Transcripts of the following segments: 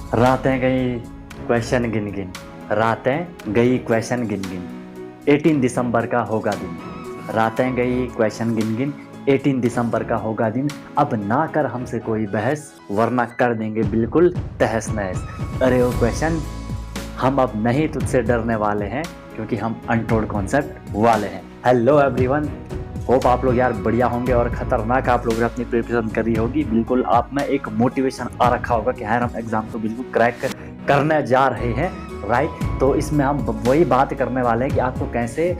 रातें गई क्वेश्चन गिन गिन, रातें गई क्वेश्चन गिन गिन, 18 दिसंबर का होगा दिन। रातें गई क्वेश्चन गिन गिन, 18 दिसंबर का होगा दिन। अब ना कर हमसे कोई बहस, वरना कर देंगे बिल्कुल तहस नहस। अरे ओ क्वेश्चन, हम अब नहीं तुझसे डरने वाले हैं, क्योंकि हम अनटोल्ड कॉन्सेप्ट वाले हैं। हेलो एवरीवन, होप आप लोग यार बढ़िया होंगे और खतरनाक आप लोगों ने अपनी प्रिपरेशन करी होगी। बिल्कुल आप में एक मोटिवेशन आ रखा होगा कि यार हम एग्जाम को बिल्कुल क्रैक करने जा रहे हैं, राइट। तो इसमें हम वही बात करने वाले हैं कि आपको कैसे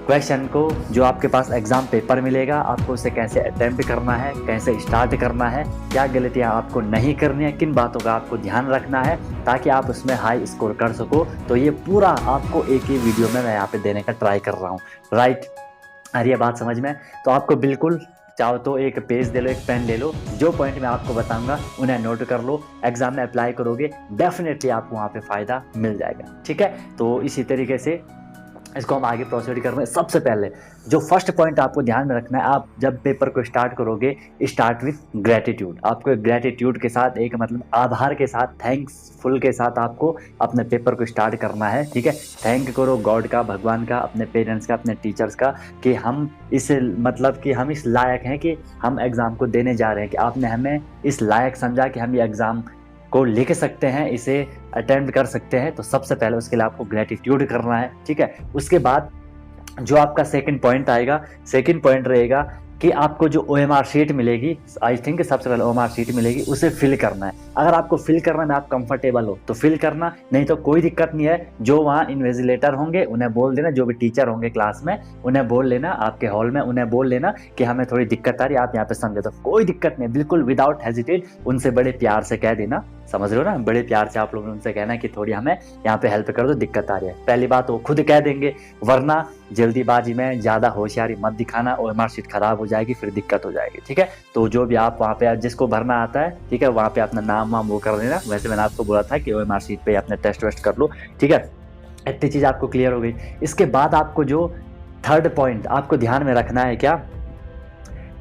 क्वेश्चन को, जो आपके पास एग्जाम पेपर मिलेगा, आपको उसे कैसे अटेम्प्ट करना है, कैसे स्टार्ट करना है, क्या गलतियां आपको नहीं करनी है, किन बातों का आपको ध्यान रखना है ताकि आप उसमें हाई स्कोर कर सको। तो ये पूरा आपको एक ही वीडियो में मैं यहाँ पे देने का ट्राई कर रहा हूँ, राइट। आ रही है बात समझ में? तो आपको बिल्कुल चाहो तो एक पेज ले लो, एक पेन ले लो, जो पॉइंट मैं आपको बताऊंगा उन्हें नोट कर लो, एग्जाम में अप्लाई करोगे डेफिनेटली आपको वहाँ पे फायदा मिल जाएगा, ठीक है। तो इसी तरीके से इसको हम आगे प्रोसीड कर रहे हैं। सबसे पहले जो फर्स्ट पॉइंट आपको ध्यान में रखना है, आप जब पेपर को स्टार्ट करोगे, स्टार्ट विथ ग्रेटिट्यूड। आपको ग्रेटिट्यूड के साथ, एक मतलब आभार के साथ, थैंक्सफुल के साथ आपको अपने पेपर को स्टार्ट करना है, ठीक है। थैंक करो गॉड का, भगवान का, अपने पेरेंट्स का, अपने टीचर्स का, कि हम इस मतलब कि हम इस लायक हैं कि हम एग्ज़ाम को देने जा रहे हैं, कि आपने हमें इस लायक समझा कि हम ये एग्ज़ाम को लिख सकते हैं, इसे अटेम्प्ट कर सकते हैं। तो सबसे पहले उसके लिए आपको ग्रेटिट्यूड करना है, ठीक है। उसके बाद जो आपका सेकंड पॉइंट आएगा, सेकंड पॉइंट रहेगा कि आपको जो OMR शीट मिलेगी, आई थिंक सबसे पहले OMR शीट मिलेगी, उसे फिल करना है। अगर आपको फिल करना में आप कंफर्टेबल हो तो फिल करना, नहीं तो कोई दिक्कत नहीं है। जो वहाँ इन्विजिलेटर होंगे उन्हें बोल देना, जो भी टीचर होंगे क्लास में उन्हें बोल लेना, आपके हॉल में उन्हें बोल लेना कि हमें थोड़ी दिक्कत आ रही है, आप यहाँ पे समझे। तो कोई दिक्कत नहीं, बिल्कुल विदाउट हेजिटेट उनसे बड़े प्यार से कह देना, समझ रहे हो ना, बड़े प्यार से आप लोगों ने उनसे कहना कि थोड़ी हमें यहाँ पे हेल्प कर दो, दिक्कत आ रही है। पहली बात वो खुद कह देंगे, वरना जल्दीबाजी में ज़्यादा होशियारी मत दिखाना, OMR शीट खराब हो जाएगी, फिर दिक्कत हो जाएगी, ठीक है। तो जो भी आप वहाँ पे जिसको भरना आता है, ठीक है, वहाँ पे अपना नाम वाम वो कर देना। वैसे मैंने आपको बोला था कि OMR शीट पे अपने टेस्ट वेस्ट कर लो, ठीक है। इतनी चीज़ आपको क्लियर हो गई। इसके बाद आपको जो थर्ड पॉइंट आपको ध्यान में रखना है, क्या,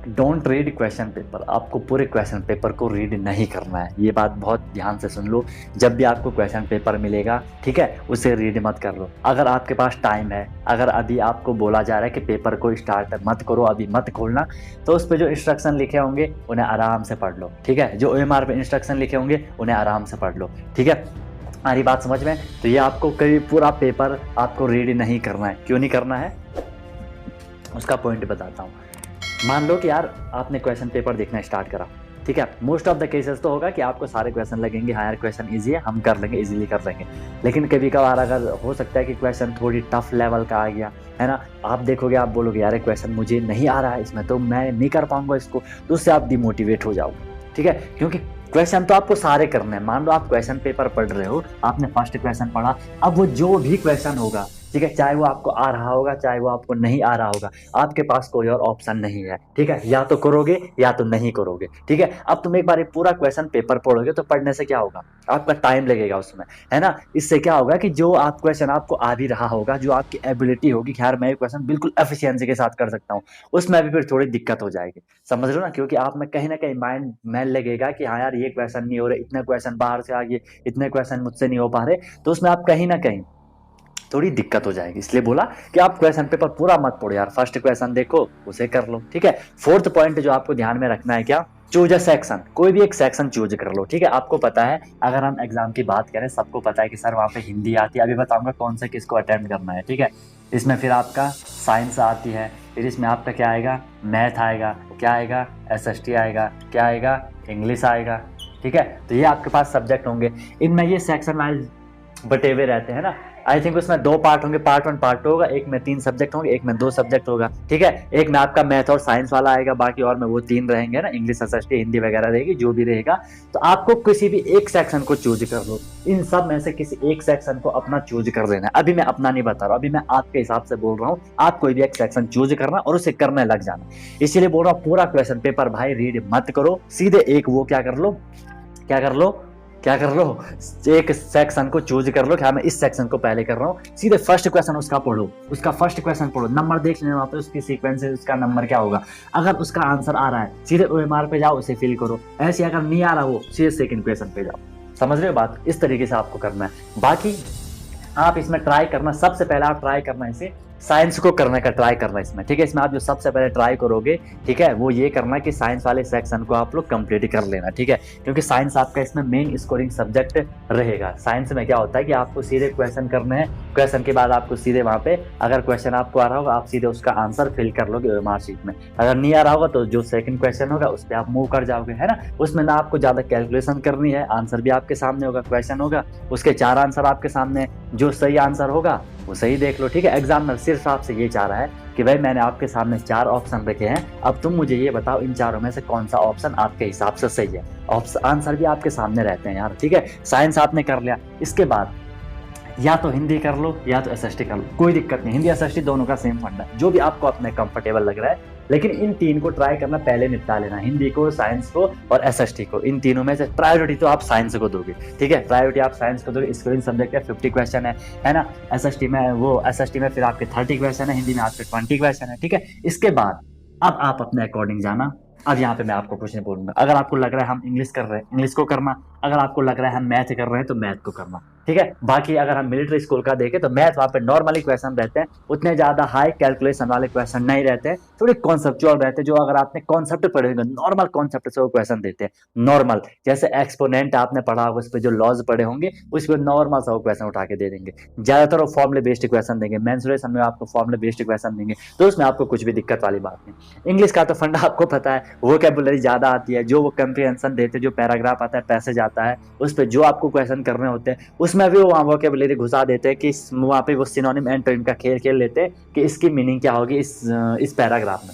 डोंट रीड क्वेश्चन पेपर। आपको पूरे क्वेश्चन पेपर को रीड नहीं करना है, ये बात बहुत ध्यान से सुन लो। जब भी आपको क्वेश्चन पेपर मिलेगा, ठीक है, उसे रीड मत कर लो। अगर आपके पास टाइम है, अगर अभी आपको बोला जा रहा है कि पेपर को स्टार्ट मत करो, अभी मत खोलना, तो उस पर जो इंस्ट्रक्शन लिखे होंगे उन्हें आराम से पढ़ लो, ठीक है। जो OMR पे इंस्ट्रक्शन लिखे होंगे उन्हें आराम से पढ़ लो, ठीक है। हमारी बात समझ में? तो ये आपको कभी पूरा पेपर आपको रीड नहीं करना है। क्यों नहीं करना है, उसका पॉइंट बताता हूँ। मान लो कि यार आपने क्वेश्चन पेपर देखना स्टार्ट करा, ठीक है। मोस्ट ऑफ द केसेस तो होगा कि आपको सारे क्वेश्चन लगेंगे, हाँ यार क्वेश्चन इजी है, हम कर लेंगे, इजीली कर लेंगे। लेकिन कभी कभार अगर हो सकता है कि क्वेश्चन थोड़ी टफ लेवल का आ गया है ना, आप देखोगे, आप बोलोगे यार क्वेश्चन मुझे नहीं आ रहा है, इसमें तो मैं नहीं कर पाऊंगा इसको, तो उससे आप डिमोटिवेट हो जाओगे, ठीक है। क्योंकि क्वेश्चन तो आपको सारे करने हैं। मान लो आप क्वेश्चन पेपर पढ़ रहे हो, आपने फर्स्ट क्वेश्चन पढ़ा, अब वो जो भी क्वेश्चन होगा, ठीक है, चाहे वो आपको आ रहा होगा, चाहे वो आपको नहीं आ रहा होगा, आपके पास कोई और ऑप्शन नहीं है, ठीक है। या तो करोगे या तो नहीं करोगे, ठीक है। अब तुम एक बार पूरा क्वेश्चन पेपर पढ़ोगे तो पढ़ने से क्या होगा, आपका टाइम लगेगा उसमें, है ना। इससे क्या होगा कि जो आप क्वेश्चन आपको आ भी रहा होगा, जो आपकी एबिलिटी होगी कि यार मैं क्वेश्चन बिल्कुल एफिशिएंसी के साथ कर सकता हूँ, उसमें भी फिर थोड़ी दिक्कत हो जाएगी, समझ लो ना। क्योंकि आप में कहीं ना कहीं माइंड में लगेगा कि हाँ यार ये क्वेश्चन नहीं हो रहे, इतने क्वेश्चन बाहर से आ गए, इतने क्वेश्चन मुझसे नहीं हो पा रहे, तो उसमें आप कहीं ना कहीं थोड़ी दिक्कत हो जाएगी। इसलिए बोला कि आप क्वेश्चन पेपर पूरा मत पढ़ो यार, फर्स्ट क्वेश्चन देखो, उसे कर लो, ठीक है। फोर्थ पॉइंट जो आपको ध्यान में रखना है, क्या, चूज अ सेक्शन। कोई भी एक सेक्शन चूज कर लो, ठीक है। आपको पता है, अगर हम एग्जाम की बात करें, सबको पता है कि सर वहाँ पे हिंदी आती है, अभी बताऊंगा कौन से किसको अटेम्प्ट करना है, ठीक है। इसमें फिर आपका साइंस आती है, फिर इसमें आपका क्या आएगा, मैथ आएगा, क्या आएगा, SST आएगा, क्या आएगा, इंग्लिश आएगा, ठीक है। तो ये आपके पास सब्जेक्ट होंगे, इनमें ये सेक्शन वाइज बटे हुए रहते हैं ना। आई थिंक उसमें 2 पार्ट होंगे, पार्ट 1 पार्ट 2 होगा, एक में 3 सब्जेक्ट होंगे, एक में 2 सब्जेक्ट होगा, ठीक है। एक में आपका मैथ और साइंस वाला आएगा, बाकी और में वो 3 रहेंगे ना, इंग्लिश, SST, हिंदी वगैरह रहेगी, जो भी रहेगा। तो आपको किसी भी एक सेक्शन को चूज कर लो, इन सब में से किसी एक सेक्शन को अपना चूज कर लेना है। अभी मैं अपना नहीं बता रहा हूँ, अभी मैं आपके हिसाब से बोल रहा हूँ, आप कोई भी एक सेक्शन चूज करना और उसे करने लग जाना। इसीलिए बोल रहा हूँ पूरा क्वेश्चन पेपर भाई रीड मत करो, सीधे एक वो क्या कर लो, क्या कर लो, क्या कर लो, एक सेक्शन को चूज कर लो कि हाँ मैं इस सेक्शन को पहले कर रहा हूँ। सीधे फर्स्ट क्वेश्चन उसका पढ़ो, उसका फर्स्ट क्वेश्चन पढ़ो, नंबर देख लेना वहाँ पे, उसकी सीक्वेंस है, उसका नंबर क्या होगा। अगर उसका आंसर आ रहा है, सीधे OMR पे जाओ, उसे फिल करो। ऐसे अगर नहीं आ रहा हो, सीधे सेकंड क्वेश्चन पे जाओ, समझ रहे हो बात? इस तरीके से आपको करना है। बाकी आप इसमें ट्राई करना, सबसे पहले आप ट्राई करना इसे साइंस को करने का ट्राई करना इसमें, ठीक है। इसमें आप जो सबसे पहले ट्राई करोगे, ठीक है, वो ये करना कि साइंस वाले सेक्शन को आप लोग कंप्लीट कर लेना, ठीक है, क्योंकि साइंस आपका इसमें मेन स्कोरिंग सब्जेक्ट रहेगा। साइंस में क्या होता है कि आपको सीधे क्वेश्चन करने हैं, क्वेश्चन के बाद आपको सीधे वहाँ पे अगर क्वेश्चन आपको आ रहा होगा आप सीधे उसका आंसर फिल कर लोगे मार्कशीट में, अगर नहीं आ रहा होगा तो जो सेकंड क्वेश्चन होगा उस पर आप मूव कर जाओगे, है ना। उसमें ना आपको ज़्यादा कैलकुलेशन करनी है, आंसर भी आपके सामने होगा, क्वेश्चन होगा, उसके 4 आंसर आपके सामने, जो सही आंसर होगा वो सही देख लो, ठीक है। एग्जामिनर सिर्फ आपसे ये चाह रहा है कि भाई मैंने आपके सामने 4 ऑप्शन रखे हैं, अब तुम मुझे ये बताओ इन चारों में से कौन सा ऑप्शन आपके हिसाब से सही है। आंसर भी आपके सामने रहते हैं यार, ठीक है। साइंस आपने कर लिया, इसके बाद या तो हिंदी कर लो या तो एसएसटी कर लो, कोई दिक्कत नहीं, हिंदी एसएसटी दोनों का सेम फंडा है, जो भी आपको अपने कंफर्टेबल लग रहा है, लेकिन इन 3 को ट्राई करना, पहले निपटा लेना, हिंदी को, साइंस को और एसएसटी को। इन तीनों में से प्रायोरिटी तो आप साइंस को दोगे, ठीक है, प्रायोरिटी आप साइंस को दोगे। स्क्रीन सब्जेक्ट है, 50 क्वेश्चन है ना। एसएसटी में फिर आपके 30 क्वेश्चन है, हिंदी में आपके 20 क्वेश्चन है, ठीक है। इसके बाद अब आप अपने अकॉर्डिंग जाना। अब यहाँ पे मैं आपको कुछ नहीं बोलूंगा, अगर आपको लग रहा है हम इंग्लिश कर रहे हैं इंग्लिश को करना, अगर आपको लग रहा है हम मैथ कर रहे हैं तो मैथ को करना, ठीक है। बाकी अगर हम मिलिट्री स्कूल का देखें तो मैथ वहाँ पे नॉर्मली क्वेश्चन रहते हैं, उतने ज्यादा हाई कैलकुलेशन वाले क्वेश्चन नहीं रहते हैं, थोड़े कॉन्सेप्चुअल रहते हैं, जो अगर आपने कॉन्सेप्ट पढ़े होंगे नॉर्मल कॉन्सेप्ट से वो क्वेश्चन देते हैं, नॉर्मल, जैसे एक्सपोनेंट आपने पढ़ा होगा, उस पर जो लॉज पढ़े होंगे उस पर नॉर्मल सा वो क्वेश्चन उठा के दे देंगे, ज्यादातर वो फॉर्मुले बेस्ड क्वेश्चन देंगे, मेंसुरेशन में आपको फॉर्मुले बेस्ड क्वेश्चन देंगे, तो उसमें आपको कुछ भी दिक्कत वाली बात नहीं। इंग्लिश का तो फंडा आपको पता है, वोकैबुलरी ज्यादा आती है, जो वो कंप्रीहेंशन देते, जो पैराग्राफ आता है, पैसेज आता है, उस पर जो आपको क्वेश्चन करने होते हैं उसमें भी वो वहाँ वोकैबुलरी घुसा देते हैं कि वहाँ पे वो सिनोनिम एंटोनिम का खेल खेल लेते हैं कि इसकी मीनिंग क्या होगी इस पैराग्राफ में,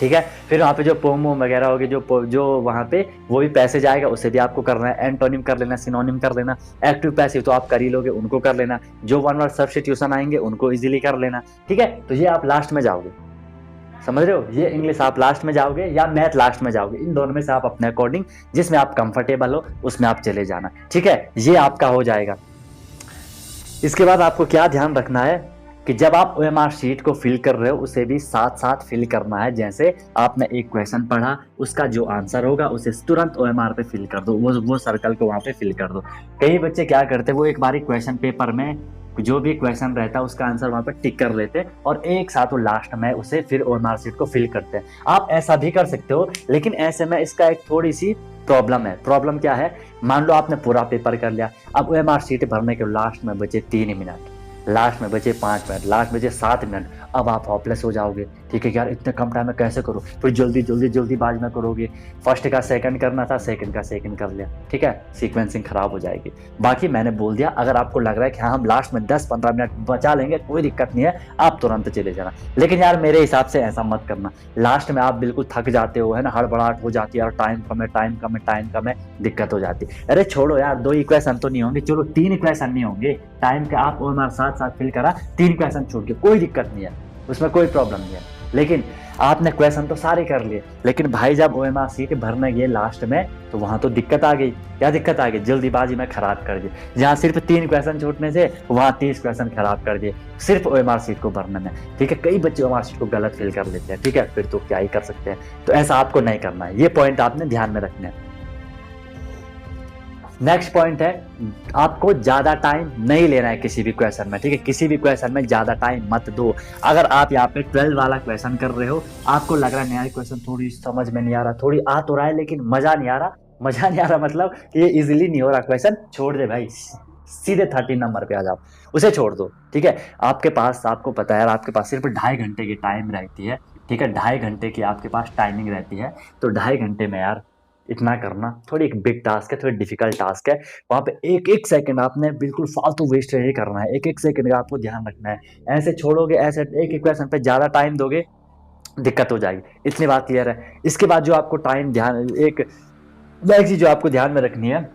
ठीक है। फिर वहाँ पे जो पोम वगैरह होगी, जो वहाँ पे वो भी पैसेज आएगा उसे भी आपको करना है, एंटोनिम कर लेना, सिनोनिम कर लेना, एक्टिव पैसिव तो आप कर ही लोगे, उनको कर लेना, जो वन वर्ड सब्स्टिट्यूशन आएंगे उनको इजीली कर लेना, ठीक है। तो ये आप लास्ट में जाओगे, समझ रहे हो, ये इंग्लिश आप लास्ट में जाओगे या मैथ लास्ट में जाओगे, इन दोनों में से आप अपने अकॉर्डिंग जिसमें आप कंफर्टेबल हो उसमें आप चले जाना, ठीक है। ये आपका हो जाएगा। इसके बाद आपको क्या ध्यान रखना है कि जब आप ओएमआर शीट को फिल कर रहे हो उसे भी साथ साथ फिल करना है। जैसे आपने एक क्वेश्चन पढ़ा, उसका जो आंसर होगा उसे तुरंत ओएमआर पे फिल कर दो, वो सर्कल को वहां पे फिल कर दो। कई बच्चे क्या करते हैं, वो एक बारी क्वेश्चन पेपर में जो भी क्वेश्चन रहता है उसका आंसर वहां पर टिक कर लेते और एक साथ वो लास्ट में उसे फिर ओएमआर शीट को फिल करते हैं। आप ऐसा भी कर सकते हो, लेकिन ऐसे में इसका एक थोड़ी सी प्रॉब्लम है। प्रॉब्लम क्या है, मान लो आपने पूरा पेपर कर लिया, अब ओएमआर शीट भरने के लास्ट में बचे 3 मिनट, लास्ट में बचे 5 मिनट, लास्ट बचे 7 मिनट, अब आप होपलेस हो जाओगे, ठीक है यार इतने कम टाइम में कैसे करूँ, फिर जल्दी बाज में करोगे, फर्स्ट का सेकंड करना था, सेकंड का सेकंड कर लिया, ठीक है, सीक्वेंसिंग खराब हो जाएगी। बाकी मैंने बोल दिया, अगर आपको लग रहा है कि हाँ हम लास्ट में 10-15 मिनट बचा लेंगे कोई दिक्कत नहीं है, आप तुरंत चले जाना, लेकिन यार मेरे हिसाब से ऐसा मत करना, लास्ट में आप बिल्कुल थक जाते हो, है ना, हड़बड़ाहट हो जाती है, और टाइम कम है, दिक्कत हो जाती है। अरे छोड़ो यार, 2 इक्वेशन तो नहीं होंगे, चलो 3 इक्वेशन नहीं होंगे, टाइम का आप ओएमआर साथ साथ फिल करा, 3 क्वेश्चन छोड़ के कोई दिक्कत नहीं है, उसमें कोई प्रॉब्लम नहीं है। लेकिन आपने क्वेश्चन तो सारे कर लिए, लेकिन भाई जब ओएमआर शीट भरने गए लास्ट में तो वहां तो दिक्कत आ गई। क्या दिक्कत आ गई, जल्दीबाजी में खराब कर दिए, जहां सिर्फ 3 क्वेश्चन छूटने से वहां 30 क्वेश्चन खराब कर दिए सिर्फ ओएमआर शीट को भरने में, ठीक है। कई बच्चे ओएमआर शीट को गलत फिल कर लेते हैं, ठीक है, फिर तो क्या ही कर सकते हैं। तो ऐसा आपको नहीं करना है, ये पॉइंट आपने ध्यान में रखना है। नेक्स्ट पॉइंट है, आपको ज्यादा टाइम नहीं लेना है किसी भी क्वेश्चन में, ठीक है, किसी भी क्वेश्चन में ज्यादा टाइम मत दो। अगर आप यहाँ पे 12 वाला क्वेश्चन कर रहे हो, आपको लग रहा है नया क्वेश्चन थोड़ी समझ में नहीं आ रहा, थोड़ी आ तो रहा है लेकिन मजा नहीं आ रहा, मतलब ये इजीली नहीं हो रहा क्वेश्चन, छोड़ दे भाई, सीधे 13 नंबर पे आ जाओ, उसे छोड़ दो, ठीक है। आपको पता है आपके पास सिर्फ 2.5 घंटे की टाइम रहती है, ठीक है, 2.5 घंटे की आपके पास टाइमिंग रहती है, तो 2.5 घंटे में यार इतना करना थोड़ी एक बिग टास्क है, थोड़ी डिफिकल्ट टास्क है। वहाँ पे एक सेकंड आपने बिल्कुल फालतू वेस्ट नहीं करना है, एक सेकंड का आपको ध्यान रखना है। ऐसे छोड़ोगे, ऐसे एक क्वेश्चन पे ज़्यादा टाइम दोगे, दिक्कत हो जाएगी, इतनी बात क्लियर है। इसके बाद जो आपको टाइम एक चीज़ जो आपको ध्यान में रखनी है,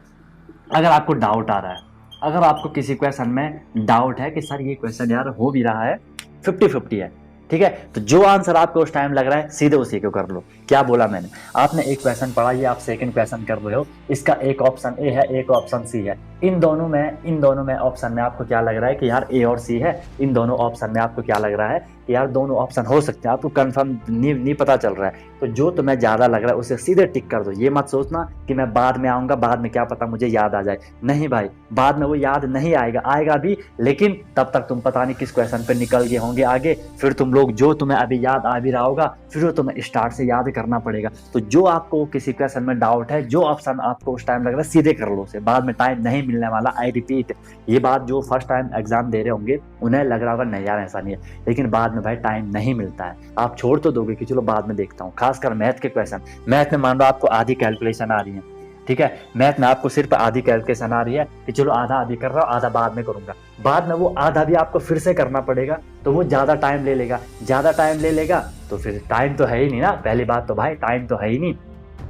अगर आपको डाउट आ रहा है, अगर आपको किसी क्वेश्चन में डाउट है कि सर ये क्वेश्चन यार हो भी रहा है 50-50 है, ठीक है, तो जो आंसर आपको उस टाइम लग रहा है सीधे उसी को कर लो, क्या बोला मैंने? आपने एक क्वेश्चन पढ़ा, ये आप सेकंड क्वेश्चन कर रहे हो, इसका एक ऑप्शन ए है, एक ऑप्शन सी है। इन दोनों में ऑप्शन में आपको क्या लग रहा है कि यार ए और सी है? इन दोनों ऑप्शन में आपको क्या लग रहा है कि यार दोनों ऑप्शन हो सकते हैं? आपको कंफर्म नहीं पता चल रहा है, तो जो तुम्हें ज़्यादा लग रहा है उसे सीधे टिक कर दो। ये मत सोचना कि मैं बाद में आऊँगा, बाद में क्या पता मुझे याद आ जाए। नहीं भाई, बाद में वो याद नहीं आएगा, आएगा भी, लेकिन तब तक तुम पता नहीं किस क्वेश्चन पे निकल गए होंगे आगे। फिर तुम लोग जो तुम्हें अभी याद आ भी रहा होगा, फिर वो तुम्हें स्टार्ट से याद करना पड़ेगा। तो जो आपको किसी क्वेश्चन में डाउट है, जो ऑप्शन आपको उस टाइम लग रहा है, सीधे कर लो उसे, बाद में टाइम नहीं मिलने वाला। आई रिपीट, ये बात जो फर्स्ट टाइम एग्जाम दे रहे होंगे उन्हें लग रहा होगा नहीं यार ऐसा नहीं है, लेकिन बाद में भाई टाइम नहीं मिलता है। आप छोड़ तो दोगे कि चलो बाद में देखता हूँ। खासकर मैथ के क्वेश्चन, मैथ में मान लो आपको आधी कैलकुलेशन आ रही है, ठीक है, मैथ में आपको सिर्फ आधी कैलकुलेशन आ रही है कि चलो आधा अभी कर रहा हूँ, आधा बाद में करूंगा। बाद में वो आधा भी आपको फिर से करना पड़ेगा, तो वो ज़्यादा टाइम ले लेगा। ज़्यादा टाइम ले लेगा तो फिर टाइम तो है ही नहीं ना, पहली बात तो भाई टाइम तो है ही नहीं।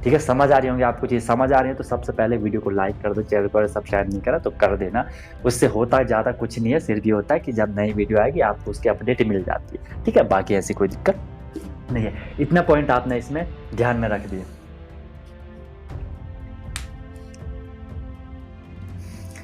ठीक है, समझ आ रही होंगी आपको चीज़? समझ आ रही है तो सबसे पहले वीडियो को लाइक कर दो, चैनल को सब्सक्राइब नहीं करा तो कर देना। उससे होता है ज़्यादा कुछ नहीं है, सिर्फ ये होता है कि जब नई वीडियो आएगी आपको उसकी अपडेट मिल जाती है। ठीक है, बाकी ऐसी कोई दिक्कत नहीं है। इतना पॉइंट आपने इसमें ध्यान में रख दिए।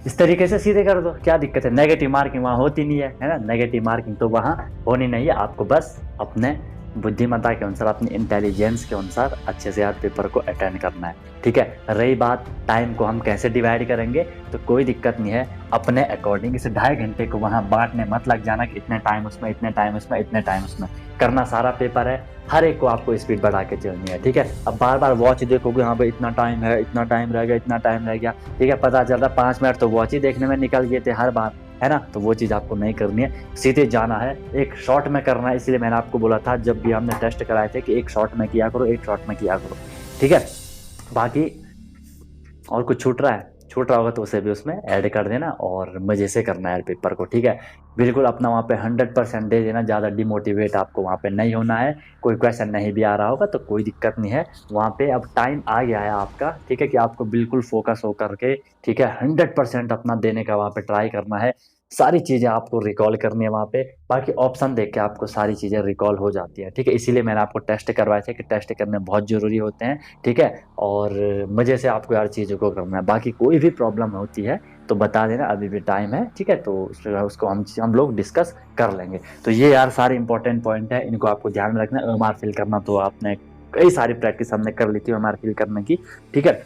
इस तरीके से सीधे कर दो, क्या दिक्कत है? नेगेटिव मार्किंग वहाँ होती नहीं है ना, नेगेटिव मार्किंग तो वहाँ होनी नहीं है। आपको बस अपने बुद्धिमत्ता के अनुसार, अपनी इंटेलिजेंस के अनुसार अच्छे से यार पेपर को अटेंड करना है। ठीक है, रही बात टाइम को हम कैसे डिवाइड करेंगे, तो कोई दिक्कत नहीं है, अपने अकॉर्डिंग इसे 2.5 घंटे को वहाँ बांटने मत लग जाना कि इतने टाइम उसमें, इतने टाइम उसमें, इतने टाइम उसमें। करना सारा पेपर है, हर एक को आपको स्पीड बढ़ा के चलनी है। ठीक है, अब बार बार वॉच देखोगे, हाँ भाई इतना टाइम है, इतना टाइम रह गया, इतना टाइम रह गया, ठीक है, पता चल रहा 5 मिनट तो वॉच ही देखने में निकल गए थे हर बार, है ना। तो वो चीज़ आपको नहीं करनी है, सीधे जाना है, एक शॉर्ट में करना है। इसलिए मैंने आपको बोला था जब भी हमने टेस्ट कराए थे कि एक शॉर्ट में किया करो, एक शॉर्ट में किया करो। ठीक है, बाकी और कुछ छूट रहा होगा तो उसे भी उसमें ऐड कर देना और मज़े से करना है पेपर को। ठीक है, बिल्कुल अपना वहाँ पे 100% दे देना, ज़्यादा डिमोटिवेट आपको वहाँ पे नहीं होना है। कोई क्वेश्चन नहीं भी आ रहा होगा तो कोई दिक्कत नहीं है, वहाँ पे अब टाइम आ गया है आपका। ठीक है, कि आपको बिल्कुल फोकस हो करके, ठीक है, 100% अपना देने का वहाँ पे ट्राई करना है। सारी चीज़ें आपको रिकॉल करनी है वहाँ पे, बाकी ऑप्शन देख के आपको सारी चीज़ें रिकॉल हो जाती है। ठीक है, इसीलिए मैंने आपको टेस्ट करवाए थे कि टेस्ट करने बहुत ज़रूरी होते हैं। ठीक है, और मज़े से आपको यार चीज़ों को करना है। बाकी कोई भी प्रॉब्लम होती है तो बता देना, अभी भी टाइम है। ठीक है, तो उसको हम लोग डिस्कस कर लेंगे। तो ये यार सारे इंपॉर्टेंट पॉइंट है, इनको आपको ध्यान में रखना है। OMR फिल करना तो आपने कई सारी प्रैक्टिस हमने कर ली थी OMR फिल करने की। ठीक है,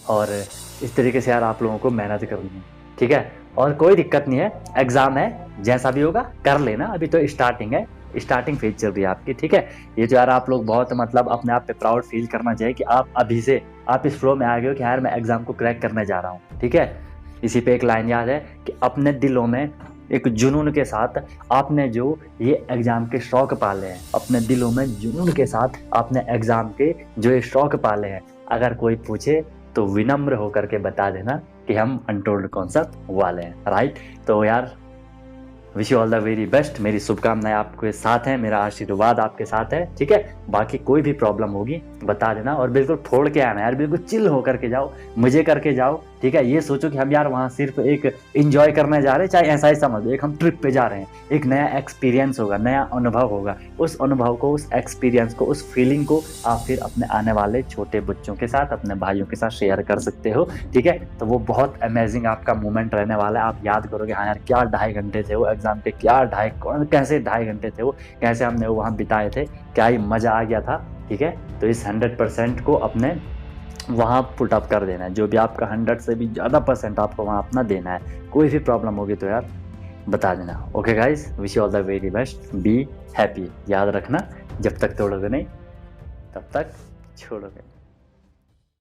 और इस तरीके से यार आप लोगों को मेहनत करनी है। ठीक है, और कोई दिक्कत नहीं है, एग्जाम है, जैसा भी होगा कर लेना, अभी तो स्टार्टिंग है, स्टार्टिंग फेज चल रही है आपकी। ठीक है, ये जो यार आप लोग बहुत मतलब अपने आप पे प्राउड फील करना चाहिए कि आप अभी से आप इस फ्लो में आ गए हो कि यार मैं एग्जाम को क्रैक करने जा रहा हूँ। ठीक है, इसी पे एक लाइन याद है कि अपने दिलों में एक जुनून के साथ आपने जो ये एग्जाम के शौक पाले हैं, अपने दिलों में जुनून के साथ आपने एग्जाम के जो ये शौक पाले हैं, अगर कोई पूछे तो विनम्र होकर के बता देना कि हम अनटोल्ड कॉन्सेप्ट वाले हैं। राइट, तो यार wish you all the very best. मेरी शुभकामनाएं आपके साथ हैं, मेरा आशीर्वाद आपके साथ है। ठीक है, बाकी कोई भी प्रॉब्लम होगी बता देना, और बिल्कुल फोड़ के आना यार, बिल्कुल चिल होकर के जाओ, मजे करके जाओ। ठीक है, ये सोचो कि हम यार वहाँ सिर्फ एक इंजॉय करने जा रहे हैं, चाहे ऐसा ही समझ लो, एक हम ट्रिप पे जा रहे हैं, एक नया एक्सपीरियंस होगा, नया अनुभव होगा। उस अनुभव को, उस एक्सपीरियंस को, उस फीलिंग को आप फिर अपने आने वाले छोटे बच्चों के साथ, अपने भाइयों के साथ शेयर कर सकते हो। ठीक है, तो वो बहुत अमेजिंग आपका मोमेंट रहने वाला है। आप याद करोगे हाँ यार क्या 2.5 घंटे थे वो एग्जाम के, क्या कैसे 2.5 घंटे थे वो, कैसे हमने वो वहाँ बिताए थे, क्या ही मज़ा आ गया था। ठीक है, तो इस 100% को अपने वहाँ पुट अप कर देना है, जो भी आपका 100 से भी ज़्यादा % आपको वहाँ अपना देना है। कोई भी प्रॉब्लम होगी तो यार बता देना। Okay guys, wish you all the very best, be happy. याद रखना, जब तक तोड़ोगे नहीं तब तक छोड़ोगे।